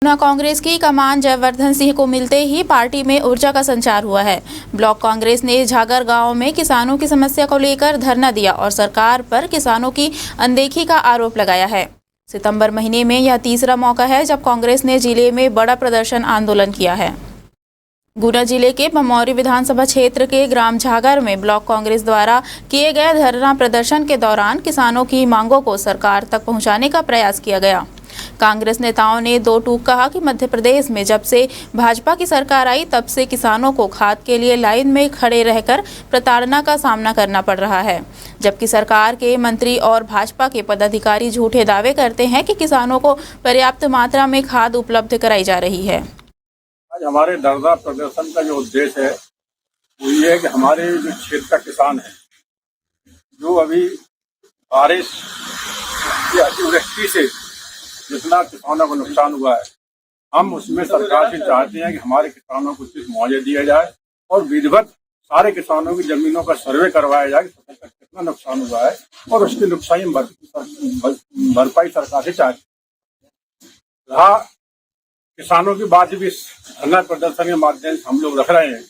ऊना कांग्रेस की कमान जयवर्धन सिंह को मिलते ही पार्टी में ऊर्जा का संचार हुआ है। ब्लॉक कांग्रेस ने झागर गांव में किसानों की समस्या को लेकर धरना दिया और सरकार पर किसानों की अनदेखी का आरोप लगाया है। सितंबर महीने में यह तीसरा मौका है जब कांग्रेस ने जिले में बड़ा प्रदर्शन आंदोलन किया है। गुना जिले के पमौरी विधानसभा क्षेत्र के ग्राम झागर में ब्लॉक कांग्रेस द्वारा किए गए धरना प्रदर्शन के दौरान किसानों की मांगों को सरकार तक पहुंचाने का प्रयास किया गया। कांग्रेस नेताओं ने दो टूक कहा कि मध्य प्रदेश में जब से भाजपा की सरकार आई तब से किसानों को खाद के लिए लाइन में खड़े रहकर प्रताड़ना का सामना करना पड़ रहा है, जबकि सरकार के मंत्री और भाजपा के पदाधिकारी झूठे दावे करते हैं कि किसानों को पर्याप्त मात्रा में खाद उपलब्ध कराई जा रही है। आज हमारे धरना प्रदर्शन का जो उद्देश्य है वो ये है कि हमारे जो क्षेत्र का किसान है, जो अभी बारिश की अतिवृष्टि से जितना किसानों को नुकसान हुआ है, हम उसमें सरकार से चाहते हैं कि हमारे किसानों को कुछ मुआवजा दिया जाए और विधिवत सारे किसानों की जमीनों का सर्वे करवाया जाए कि फसल का कितना नुकसान हुआ है और उसकी नुकसान भरपाई सरकार से चाहते हैं। किसानों की बात भी धरना प्रदर्शन के माध्यम से हम लोग रख रहे हैं।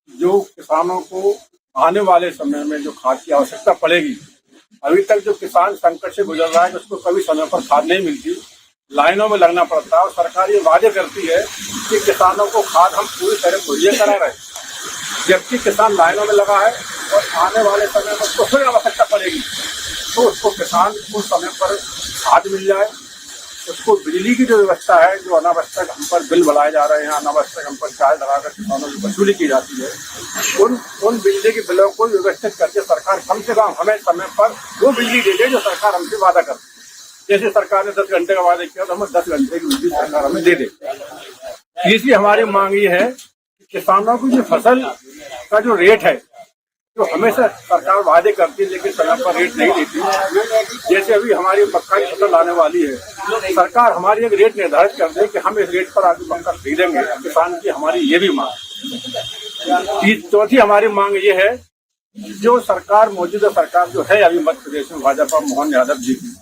जो किसानों को आने वाले समय में जो खाद की आवश्यकता पड़ेगी, अभी तक जो किसान संकट से गुजर रहा है, उसको कभी समय पर खाद नहीं मिलती, लाइनों में लगना पड़ता है और सरकार ये वादे करती है कि किसानों को खाद हम पूरी तरह मुहैया करा रहे हैं, जबकि किसान लाइनों में लगा है और आने वाले समय में उसको फिर आवश्यकता पड़ेगी तो उसको किसान उस समय पर खाद मिल जाए। उसको बिजली की जो व्यवस्था है, जो अनावश्यक हम पर बिल बढ़ाए जा रहे हैं, अनावश्यक हम पर चार्ज लगाकर किसानों की वसूली की जाती है, उन बिजली के बिलों को व्यवस्थित करके सरकार कम से कम हमें समय पर वो बिजली दे दे जो सरकार हमसे वादा करती है। जैसे सरकार ने 10 घंटे का वादा किया तो हमें 10 घंटे की बिजली सरकार हमें दे दे। तीसरी हमारी मांग ये है कि किसानों की जो फसल का जो रेट है, जो हमेशा सरकार वादे करती है लेकिन समय पर रेट नहीं देती। जैसे अभी हमारी मक्का की फसल आने वाली है, सरकार हमारी एक रेट निर्धारित कर दे कि हम इस रेट पर आगे मक्का खरीदेंगे। किसान की हमारी ये भी मांग। चौथी हमारी मांग ये है, जो सरकार मौजूदा सरकार जो है अभी मध्य प्रदेश में भाजपा मोहन यादव जी की,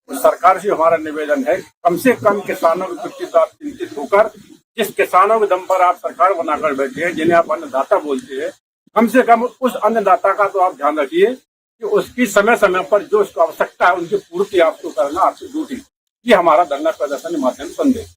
उस सरकार से हमारा निवेदन है कम से कम किसानों की कुछ आप चिंतित होकर, जिस किसानों के दम पर आप सरकार बनाकर बैठे हैं, जिन्हें आप अन्नदाता बोलते हैं, कम से कम उस अन्नदाता का तो आप ध्यान रखिए कि उसकी समय समय पर जो उसको आवश्यकता है उनकी पूर्ति आपको करना आपकी ड्यूटी। ये हमारा धरना प्रदर्शन के माध्यम से संदेश।